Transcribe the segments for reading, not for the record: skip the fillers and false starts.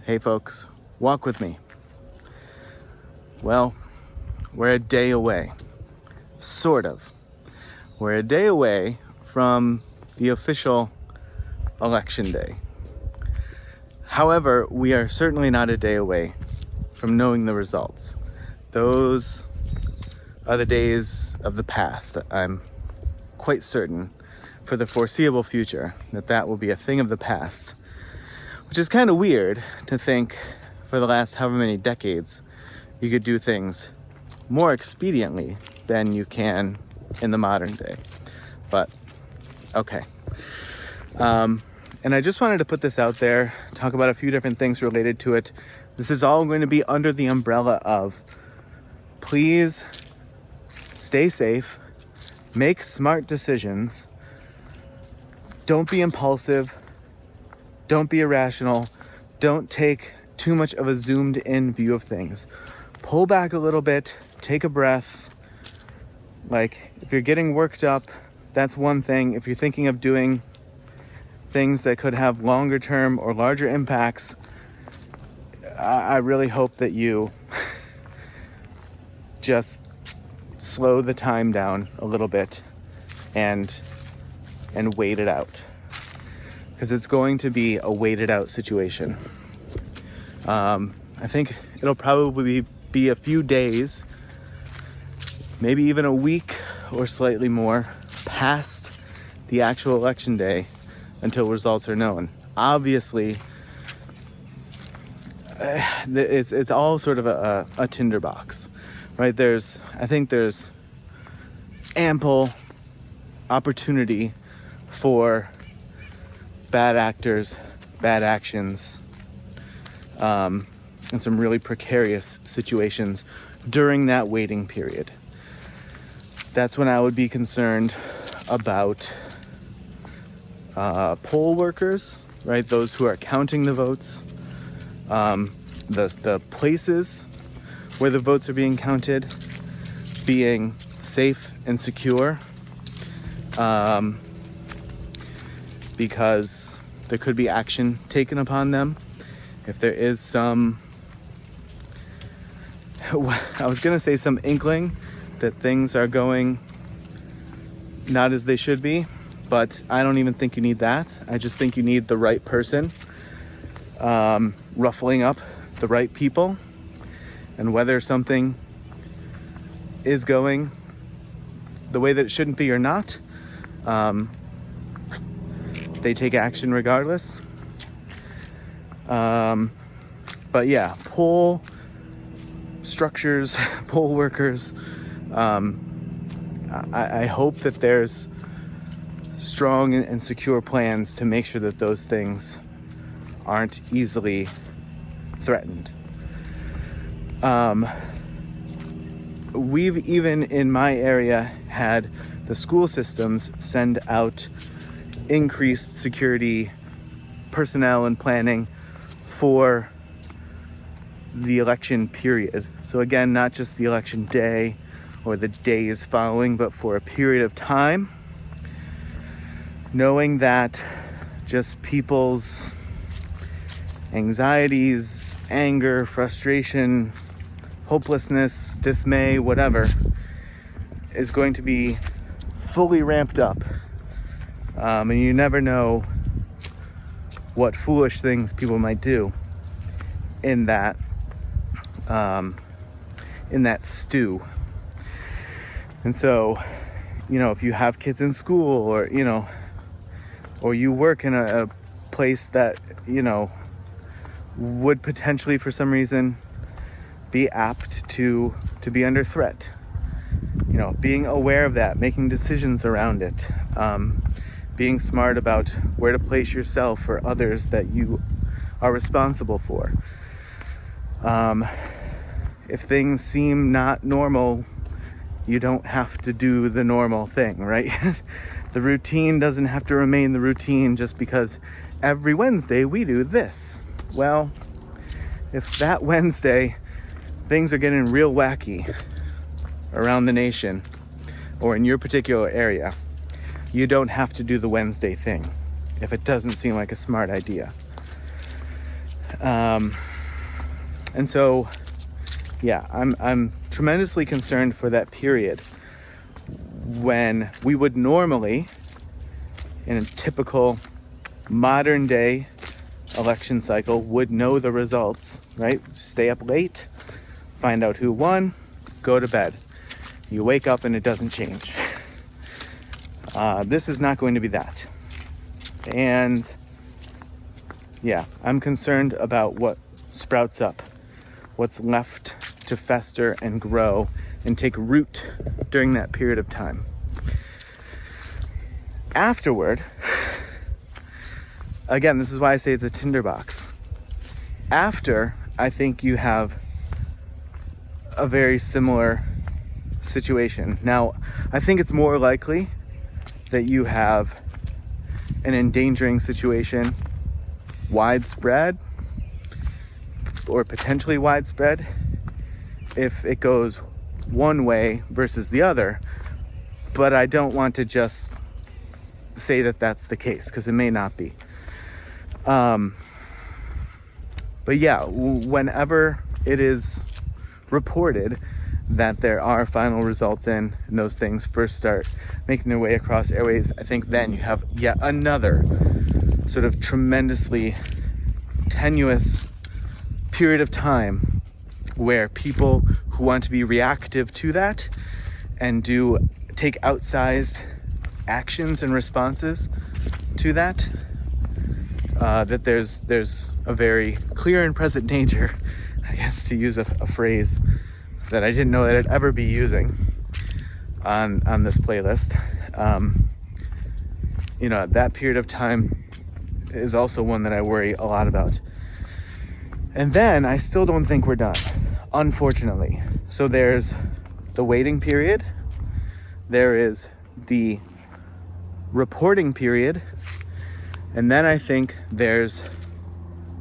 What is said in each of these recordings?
Hey folks, walk with me. Well, we're a day away. Sort of. We're a day away from the official election day. However, we are certainly not a day away from knowing the results. Those are the days of the past. I'm quite certain for the foreseeable future that will be a thing of the past. Which is kind of weird to think for the last however many decades you could do things more expediently than you can in the modern day. But okay. And I just wanted to put this out there, talk about a few different things related to it. This is all going to be under the umbrella of please stay safe, make smart decisions, don't be impulsive, don't be irrational. Don't take too much of a zoomed in view of things. Pull back a little bit, take a breath. Like, if you're getting worked up, that's one thing. If you're thinking of doing things that could have longer term or larger impacts, I really hope that you just slow the time down a little bit and wait it out. Because it's going to be a waited out situation. I think it'll probably be a few days, maybe even a week or slightly more past the actual election day until results are known. Obviously, it's all sort of a tinderbox, right? I think there's ample opportunity for bad actors, bad actions, and some really precarious situations during that waiting period. That's when I would be concerned about poll workers, right? Those who are counting the votes, the places where the votes are being counted being safe and secure. Because there could be action taken upon them if there is some, I was gonna say some inkling that things are going not as they should be, but I don't even think you need that. I just think you need the right person ruffling up the right people, and whether something is going the way that it shouldn't be or not, they take action regardless. But yeah, poll structures, poll workers, I hope that there's strong and secure plans to make sure that those things aren't easily threatened. We've even in my area had the school systems send out increased security personnel and planning for the election period. So again, not just the election day or the days following, but for a period of time, knowing that just people's anxieties, anger, frustration, hopelessness, dismay, whatever, is going to be fully ramped up. And you never know what foolish things people might do in that stew. And so, if you have kids in school, or or you work in a place that would potentially for some reason be apt to be under threat, being aware of that, making decisions around it, being smart about where to place yourself or others that you are responsible for. If things seem not normal, you don't have to do the normal thing, right? The routine doesn't have to remain the routine just because every Wednesday we do this. Well, if that Wednesday things are getting real wacky around the nation or in your particular area, you don't have to do the Wednesday thing if it doesn't seem like a smart idea. And so, yeah, I'm tremendously concerned for that period when we would normally, in a typical modern day election cycle, would know the results, right? Stay up late, find out who won, go to bed. You wake up and it doesn't change. This is not going to be that. And yeah, I'm concerned about what sprouts up, what's left to fester and grow and take root during that period of time. Afterward, again, this is why I say it's a tinderbox. After, I think you have a very similar situation. Now, I think it's more likely that you have an endangering situation widespread or potentially widespread if it goes one way versus the other, but I don't want to just say that that's the case because it may not be. But yeah, whenever it is reported that there are final results in and those things first start making their way across airways, I think then you have yet another sort of tremendously tenuous period of time where people who want to be reactive to that and take outsized actions and responses to that, that there's a very clear and present danger, I guess, to use a phrase that I didn't know that I'd ever be using on this playlist. That period of time is also one that I worry a lot about. And then I still don't think we're done, unfortunately. So there's the waiting period, there is the reporting period, and then I think there's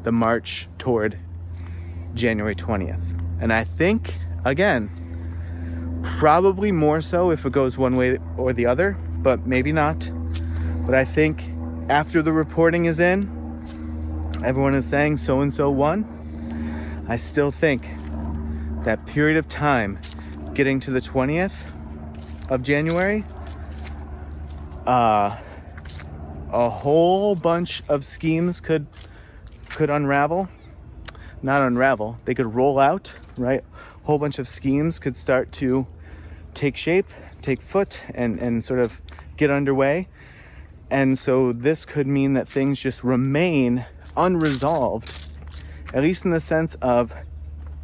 the march toward January 20th. And I think, again, probably more so if it goes one way or the other, but maybe not. But I think after the reporting is in, everyone is saying so-and-so won. I still think that period of time getting to the 20th of January, a whole bunch of schemes could unravel. Not unravel, they could roll out, right? A whole bunch of schemes could start to take shape, take foot, and sort of get underway. And so this could mean that things just remain unresolved, at least in the sense of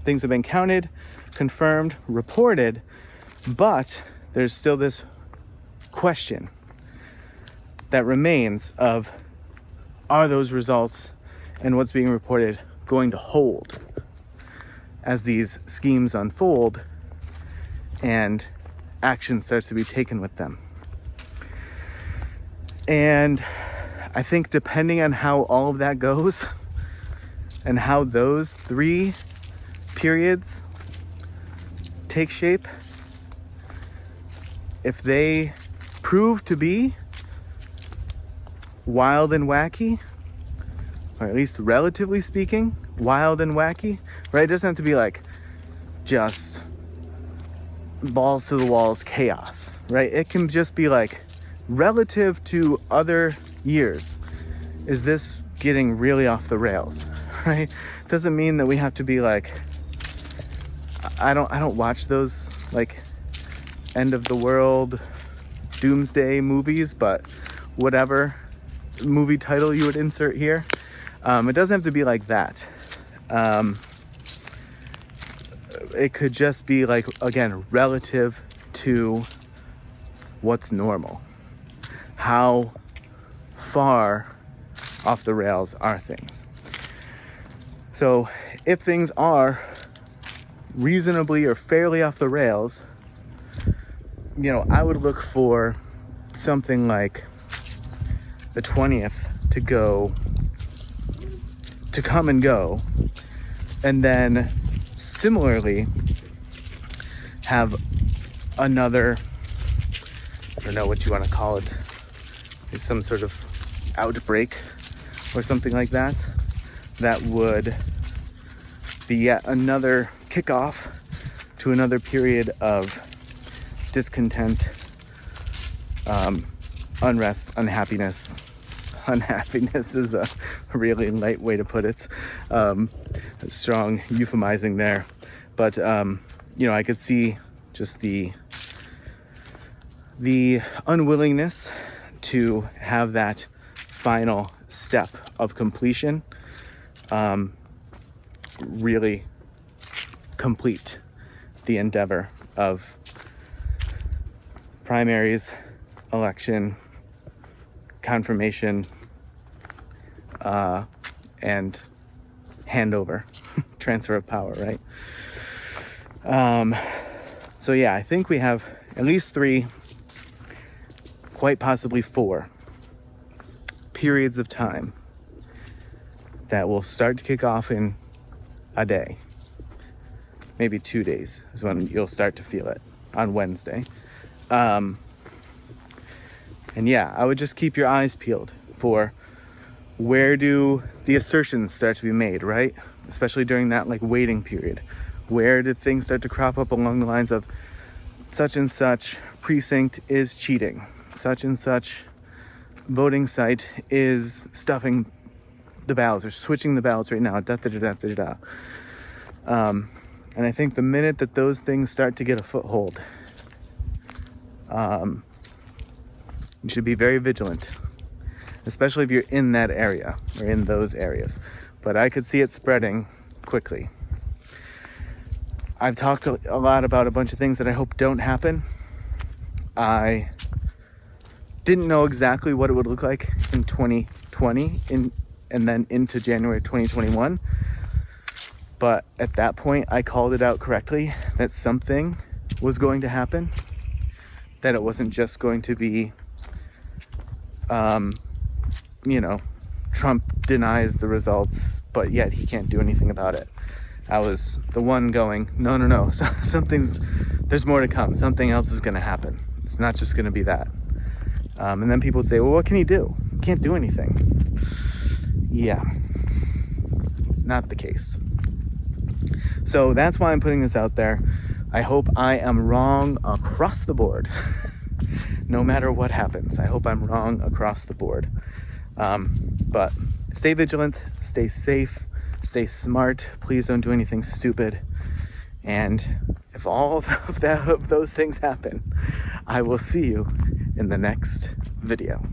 things have been counted, confirmed, reported, but there's still this question that remains of, are those results and what's being reported going to hold as these schemes unfold and action starts to be taken with them? And I think depending on how all of that goes and how those three periods take shape, if they prove to be wild and wacky, or at least relatively speaking, wild and wacky, right? It doesn't have to be like just balls to the walls chaos, right? It can just be like, relative to other years, is this getting really off the rails, right? Doesn't mean that we have to be like, I don't watch those like end of the world doomsday movies, but whatever movie title you would insert here, it doesn't have to be like that. It could just be like, again, relative to what's normal. How far off the rails are things? So if things are reasonably or fairly off the rails, I would look for something like the 20th to come and go, and then similarly have another, I don't know what you want to call it, some sort of outbreak or something like that, that would be yet another kickoff to another period of discontent, unrest, unhappiness. Unhappiness is a really light way to put it. Strong euphemizing there. But, you know, I could see just the unwillingness to have that final step of completion really complete the endeavor of primaries, election, confirmation, and handover, transfer of power, right? So yeah, I think we have at least 3, quite possibly 4 periods of time that will start to kick off in a day. Maybe 2 days is when you'll start to feel it, on Wednesday. And yeah, I would just keep your eyes peeled for where do the assertions start to be made, right? Especially during that like waiting period. Where did things start to crop up along the lines of such and such precinct is cheating, such and such voting site is stuffing the ballots or switching the ballots right now, and I think the minute that those things start to get a foothold, you should be very vigilant, especially if you're in that area or in those areas. But I could see it spreading quickly. I've talked a lot about a bunch of things that I hope don't happen. I didn't know exactly what it would look like in 2020 and then into January 2021. But at that point, I called it out correctly that something was going to happen, that it wasn't just going to be, you know, Trump denies the results, but yet he can't do anything about it. I was the one going, no, so there's more to come. Something else is going to happen. It's not just going to be that. And then people would say, well, what can he do? He can't do anything. Yeah, it's not the case. So that's why I'm putting this out there. I hope I am wrong across the board. No matter what happens, I hope I'm wrong across the board. But stay vigilant, stay safe, stay smart. Please don't do anything stupid. And if all of those things happen, I will see you in the next video.